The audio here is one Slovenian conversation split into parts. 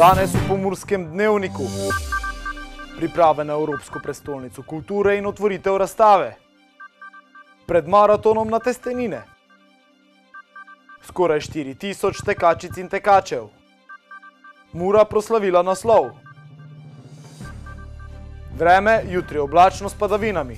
Danes v Pomurskem dnevniku. Priprave na Evropsko prestolnico kulture in otvoritev razstave. Pred maratonom na testenine. Skoraj 4000 tekačic in tekačev. Mura proslavila naslov. Vreme jutri oblačno s padavinami.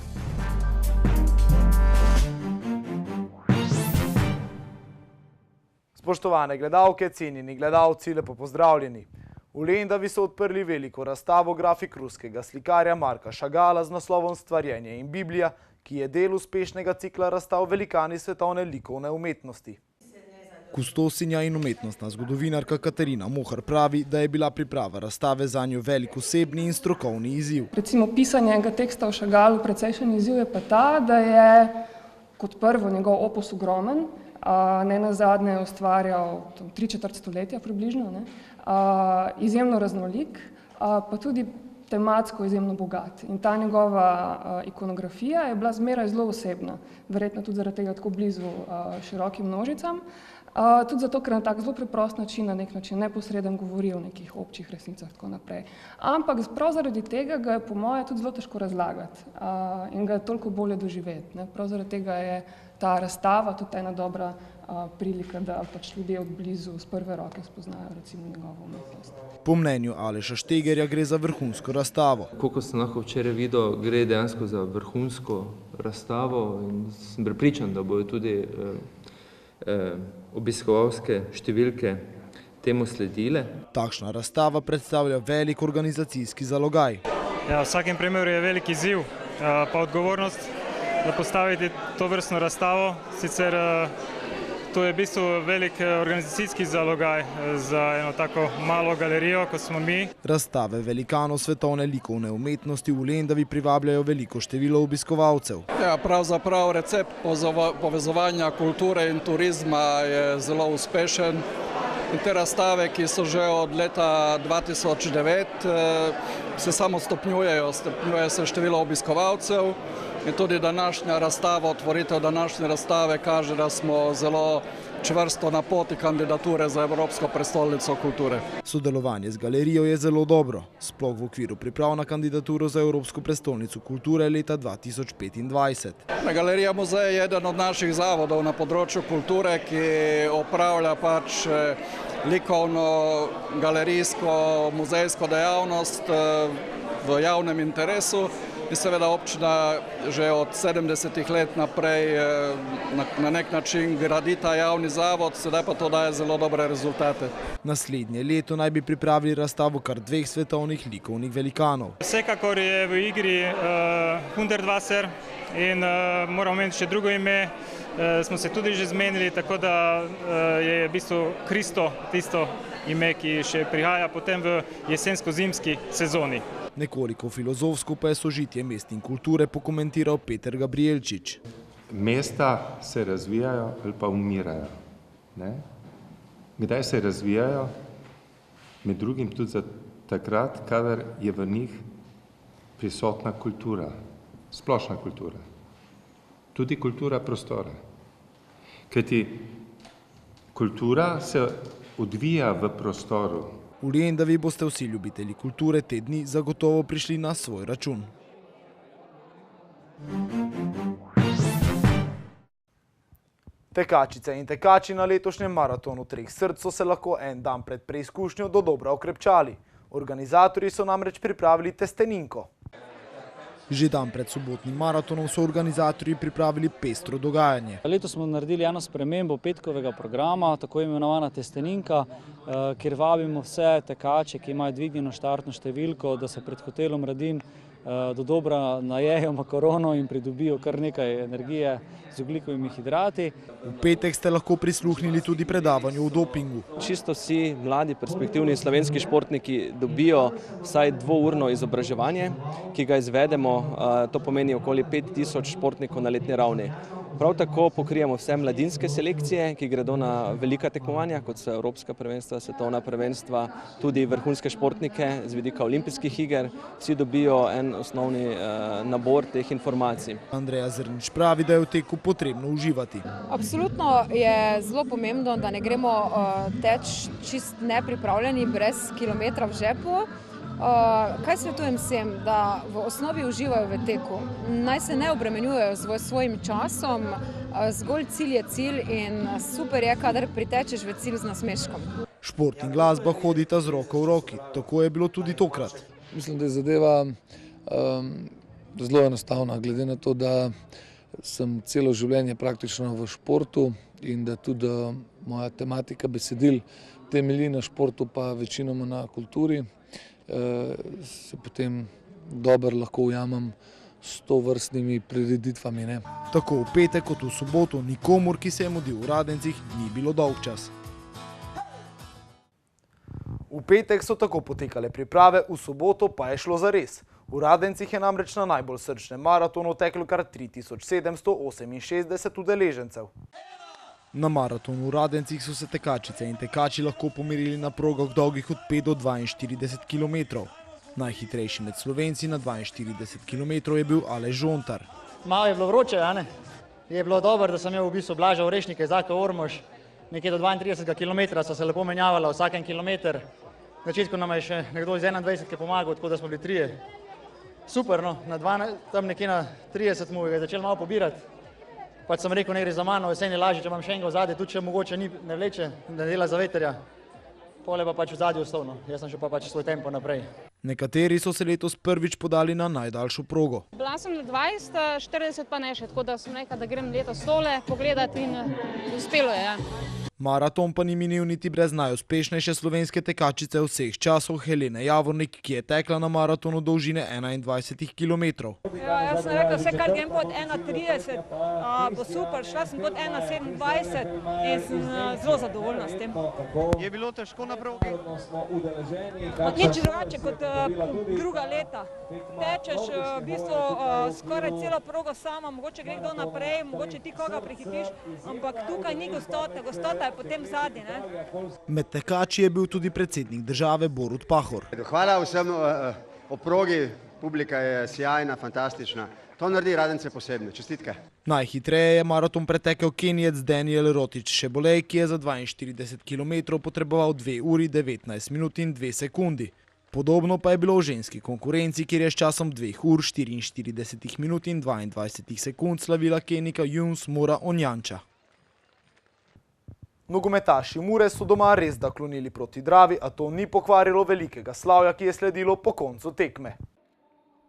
Spoštovane gledalke, cenjeni gledalci, lepo pozdravljeni. V Lendavi so odprli veliko razstavo grafik ruskega slikarja Marka Šagala z naslovom Stvarjenje in Biblija, ki je del uspešnega cikla razstav Velikani svetovne likovne umetnosti. Kustosinja in umetnostna zgodovinarka Katarina Mohar pravi, da je bila priprava razstave zanjo velik osebni in strokovni izziv. Recimo pisanje enega teksta o Šagalu precejšen izziv je pa ta, da je kot prvo njegov opus ogromen, ne nazadnje je ustvarjal 3/4 stoletja približno, izjemno raznolik, pa tudi tematsko izjemno bogat. In ta njegova ikonografija je bila zmeraj zelo osebna, verjetno tudi zaradi tega tako blizu širokim množicam, tudi zato, ker na tak zelo preprost način, na nek način neposreden govori o nekih občih resnicah tako naprej. Ampak prav zaradi tega ga je po moje tudi zelo težko razlagati in ga je toliko bolje doživeti. Prav zaradi tega je ta razstava tudi ena dobra prilika, da pač ljudje od blizu z prve roke spoznajo recimo njegovo umetnost. Po mnenju Aleša Štegerja gre za vrhunsko razstavo. Koliko sem lahko včeraj videl, gre dejansko za vrhunsko razstavo in sem prepričan, da bodo tudi obiskovalske številke temu sledile. Takšna razstava predstavlja velik organizacijski zalogaj. Ja, v vsakem primeru je velik izziv, pa odgovornost, da postaviti to vrstno razstavo. Sicer to je v bistvu velik organizacijski zalogaj za eno tako malo galerijo, kot smo mi. Razstave velikanov svetovne likovne umetnosti v Lendavi privabljajo veliko število obiskovalcev. Ja, pravzaprav recept povezovanja kulture in turizma je zelo uspešen. In te razstave, ki so že od leta 2009, se samo stopnjujejo, stopnjuje se število obiskovalcev. In tudi današnja razstava, otvoritev današnje razstave kaže, da smo zelo čvrsto na poti kandidature za Evropsko prestolnico kulture. Sodelovanje z galerijo je zelo dobro, sploh v okviru priprav na kandidaturo za Evropsko prestolnico kulture leta 2025. Galerija muzej je eden od naših zavodov na področju kulture, ki opravlja pač likovno, galerijsko, muzejsko dejavnost v javnem interesu. In seveda občina že od 70 let naprej na nek način gradi ta javni zavod, sedaj pa to daje zelo dobre rezultate. Naslednje leto naj bi pripravili razstavo kar 2 svetovnih likovnih velikanov. Vsekakor je v igri Hundertwasser in moramo imeti še drugo ime, smo se tudi že zmenili, tako da je v bistvu Kristo tisto ime, ki še prihaja potem v jesensko-zimski sezoni. Nekoliko filozofsko pa je sožitje mest in kulture pokomentiral Peter Gabrielčič. Mesta se razvijajo ali pa umirajo. Kdaj se razvijajo? Med drugim tudi takrat, kadar je v njih prisotna kultura, splošna kultura. Tudi kultura prostora. Kajti kultura se odvija v prostoru. V Lendavi boste vsi ljubitelji kulture te dni zagotovo prišli na svoj račun. Tekačice in tekači na letošnjem maratonu 3 src so se lahko en dan pred preizkušnjo dodobra okrepčali. Organizatorji so namreč pripravili testeninko. Že dan pred sobotnim maratonom so organizatorji pripravili pestro dogajanje. Letos smo naredili eno spremembo petkovega programa, tako imenovana testeninka, kjer vabimo vse tekače, ki imajo dvignjeno štartno številko, da se pred hotelom Radin dodobra najejo makaronov in pridobijo kar nekaj energije z ogljikovimi hidrati. V petek ste lahko prisluhnili tudi predavanju o dopingu. Čisto vsi mladi perspektivni slovenski športniki dobijo vsaj 2-urno izobraževanje, ki ga izvedemo, to pomeni okoli 5000 športnikov na letni ravni. Prav tako pokrijemo vse mladinske selekcije, ki gredo na velika tekmovanja, kot so evropska prvenstva, svetovna prvenstva, tudi vrhunske športnike z vidika olimpijskih iger. Vsi dobijo en osnovni nabor teh informacij. Andreja Zrnič pravi, da je v teku potrebno uživati. Absolutno je zelo pomembno, da ne gremo teč čist nepripravljeni, brez kilometra v žepu. Kaj svetujem vsem, da v osnovi uživajo v teku, naj se ne obremenjujejo z svojim časom, zgolj cilj je cilj in super je, kadar pritečeš v cilj z nasmeškom. Šport in glasba hodita z roko v roki, tako je bilo tudi tokrat. Mislim, da je zadeva zelo enostavna, glede na to, da sem celo življenje praktično v športu in da tudi moja tematika besedil temelji na športu, pa večinoma na kulturi. Se potem dobro lahko ujamem s tovrstnimi prireditvami. Ne? Tako v petek kot v soboto nikomur, ki se je mudil v Radencih, ni bilo dolgčas. V petek so tako potekale priprave, v soboto pa je šlo zares. V Radencih je namreč na najbolj srčnem maratonu teklo kar 3768 udeležencev. Na maratonu v Radencih so se tekačice in tekači lahko pomerili na progah dolgih od 5 do 42 km. Najhitrejši med Slovenci na 42 km je bil Aleš Žontar. Malo je bilo vroče, a ne? Je bilo dobro, da sem imel v bistvu Blaža Orešnike, Zaka Ormož. Nekje do 32 km so se lepo menjavala vsakem kilometr. Na začetku nam je še nekdo iz 21 pomagal, tako da smo bili trije. Super, no, tam nekje na 30 mu je začel malo pobirati. Pač sem rekel, ne gre za mano, vse ni lažje, če imam še enega v zadnje, tudi če mogoče ne vleče, ne dela za veterja. Pole pa pač v zadnje osnovno, jaz sem šel pa pač svoj tempo naprej. Nekateri so se letos prvič podali na najdaljšo progo. Bila sem na 20, 40 pa ne še, tako da sem rekla, da grem letos tole pogledati in uspelo je. Ja. Maraton pa ni minil niti brez najuspešnejše slovenske tekačice vseh časov Helene Javornik, ki je tekla na maratonu dolžine 21 km. Ja, jaz sem rekla, vse kar grem pod 1,30 bo super, šla sem pod 1,27 in sem zelo zadovoljna s tem. Je bilo težko na progi? Nič drugače kot druga leta. Tečeš v bistvu skoraj celo progo sama, mogoče gre kdo naprej, mogoče ti koga prehitiš, ampak tukaj ni gostota, gostota je potem zadnji. Med tekači je bil tudi predsednik države Borut Pahor. Hvala vsem o progi, publika je sjajna, fantastična. To naredi Radence posebne. Čestitke. Najhitreje je maraton pretekel Kenijec Daniel Rotič-Šebolej, ki je za 42 km potreboval 2 uri 19 minut in 2 sekundi. Podobno pa je bilo v ženski konkurenci, kjer je s časom 2 ur 44 minut in 22 sekund slavila Kenika Juns Mura Onjanča. Nogometaši Mure so doma res da klonili proti Dravi, a to ni pokvarilo velikega slavja, ki je sledilo po koncu tekme.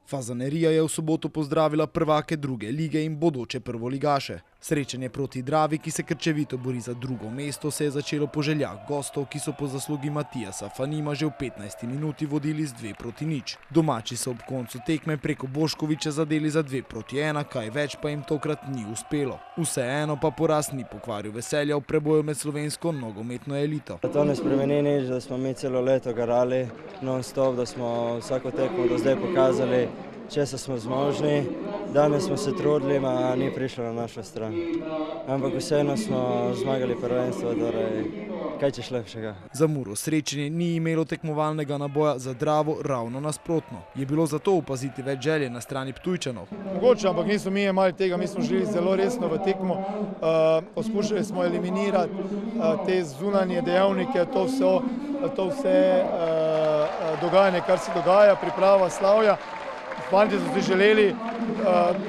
Fazanerija je v soboto pozdravila prvake druge lige in bodoče prvoligaše. Srečanje proti Dravi, ki se krčevito bori za drugo mesto, se je začelo po željah gostov, ki so po zaslugi Matijasa Fanima že v 15 minuti vodili z 2-0. Domači so ob koncu tekme preko Boškovića zadeli za 2-1, kaj več pa jim tokrat ni uspelo. Vseeno pa poraz ni pokvaril veselja v preboju med slovensko nogometno elito. To ne spremeni nič, da smo mi celo leto garali non-stop, da smo vsako tekmo do zdaj pokazali, česa smo zmožni. Danes smo se trudili, a ni prišlo na našo stran. Ampak vseeno smo zmagali prvenstvo, torej kaj češ lepšega. Za Muro srečanje ni imelo tekmovalnega naboja, za Dravo ravno nasprotno. Je bilo zato opaziti več želje na strani Ptujčanov. Mogoče, ampak nismo mi imeli tega, mi smo želi zelo resno v tekmo. Poskušali smo eliminirati te zunanje dejavnike, to vse dogajanje, kar se dogaja, priprava slavja. Fanti so si želeli,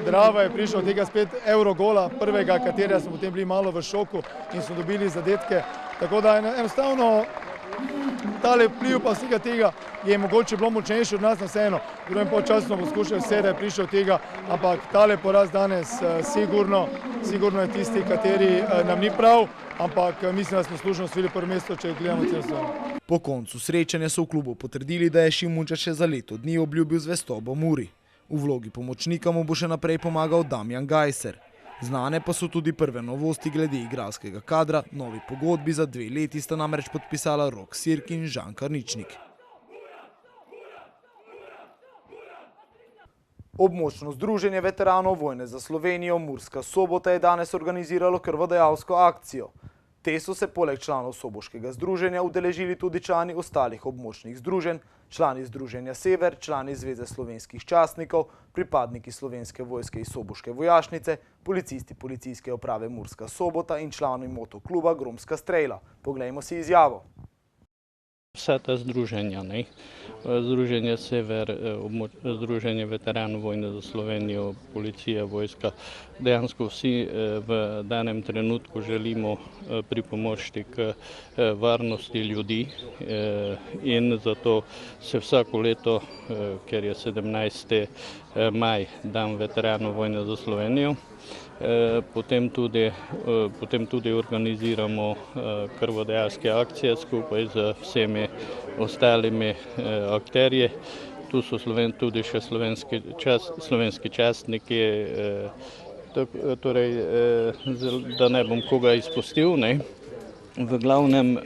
Drava je prišla od tega spet Eurogola, prvega, katerega smo potem bili malo v šoku in so dobili zadetke. Tako da enostavno tale vpliv pa vsega tega je mogoče bilo močnejši od nas na vseeno. V drugem polčasu smo poskušali vse, da je prišel od tega, ampak tale poraz danes sigurno je tisti, kateri nam ni prav, ampak mislim, da smo služno osvojili prvo mesto, če gledamo celo sezono. Po koncu srečanja so v klubu potrdili, da je Šimunča še za leto dni obljubil zvestobo Muri. V vlogi pomočnika mu bo še naprej pomagal Damjan Gajser. Znane pa so tudi prve novosti glede igralskega kadra, novi pogodbi za 2 leti sta namreč podpisala Rok Sirk in Žan Karničnik. Območno združenje veteranov vojne za Slovenijo Murska Sobota je danes organiziralo krvodajalsko akcijo. Te so se poleg članov Soboškega združenja udeležili tudi člani ostalih območnih združenj, člani Združenja Sever, člani Zveze slovenskih častnikov, pripadniki Slovenske vojske iz Soboške vojašnice, policisti Policijske uprave Murska Sobota in člani motokluba Gromska strela. Poglejmo si izjavo. Vsa ta združenja, Združenje Sever, Združenje veteranov vojne za Slovenijo, policija, vojska, dejansko vsi v danem trenutku želimo pripomočiti k varnosti ljudi in zato se vsako leto, ker je 17. maj, dan veteranov vojne za Slovenijo, potem tudi organiziramo krvodajalske akcije skupaj z vsemi ostalimi akterji. Tu so tudi še slovenski častniki, torej, da ne bom koga izpustil. V glavnem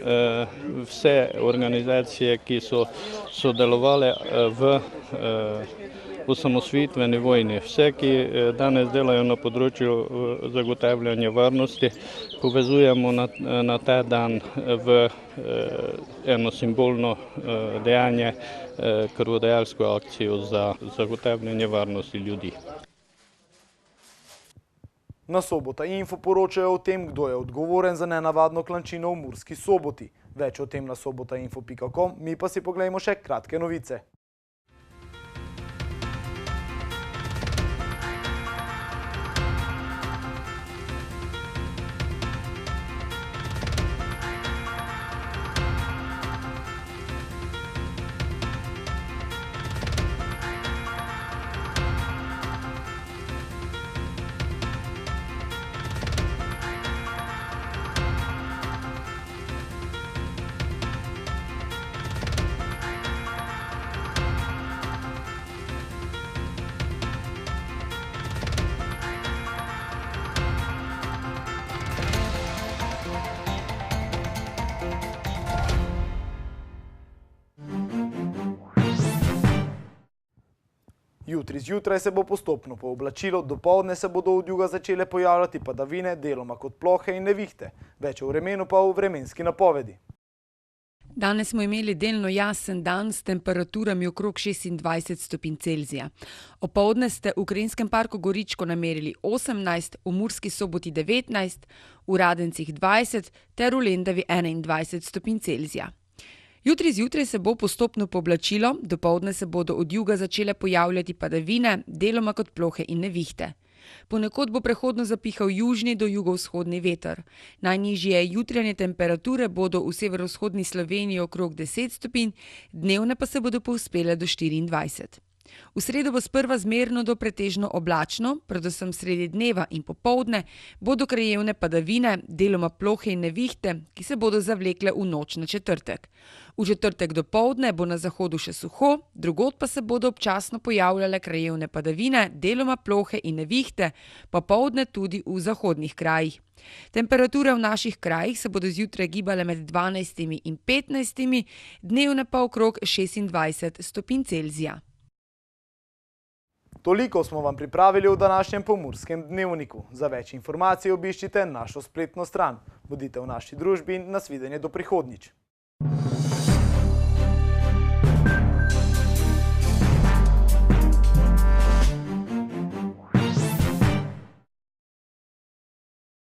vse organizacije, ki so sodelovale v osamosvojitveni vojni. Vse, ki danes delajo na področju zagotavljanja varnosti, povezujemo na ta dan v eno simbolno dejanje, krvodajalsko akcijo za zagotavljanje varnosti ljudi. Na Sobota Info poročajo o tem, kdo je odgovoren za nenavadno klančino v Murski Soboti. Več o tem na sobotainfo.com, mi pa si poglejmo še kratke novice. Jutri zjutraj se bo postopno pooblačilo, dopoldne se bodo od juga začele pojavljati padavine, deloma kot plohe in nevihte. Več o vremenu pa v vremenski napovedi. Danes smo imeli delno jasen dan s temperaturami okrog 26 stopinj Celzija. Opoldne ste v Ukrajinskem parku Goričko namerili 18, v Murski Soboti 19, v Radencih 20 ter v Lendavi 21 stopinj Celzija. Jutri zjutraj se bo postopno pooblačilo, dopoldne se bodo od juga začele pojavljati padavine, deloma kot plohe in nevihte. Ponekod bo prehodno zapihal južni do jugovzhodni veter. Najnižje jutranje temperature bodo v severovzhodni Sloveniji okrog 10 stopinj, dnevne pa se bodo povzpele do 24. V sredo bo sprva zmerno do pretežno oblačno, predvsem sredi dneva in popoldne bodo krajevne padavine, deloma plohe in nevihte, ki se bodo zavlekle v noč na četrtek. V četrtek dopoldne bo na zahodu še suho, drugod pa se bodo občasno pojavljale krajevne padavine, deloma plohe in nevihte, popoldne tudi v zahodnih krajih. Temperature v naših krajih se bodo zjutraj gibale med 12 in 15, dnevne pa okrog 26 stopinj Celzija. Toliko smo vam pripravili v današnjem Pomurskem dnevniku. Za več informacij obiščite našo spletno stran. Bodite v naši družbi in nasvidenje do prihodnjič.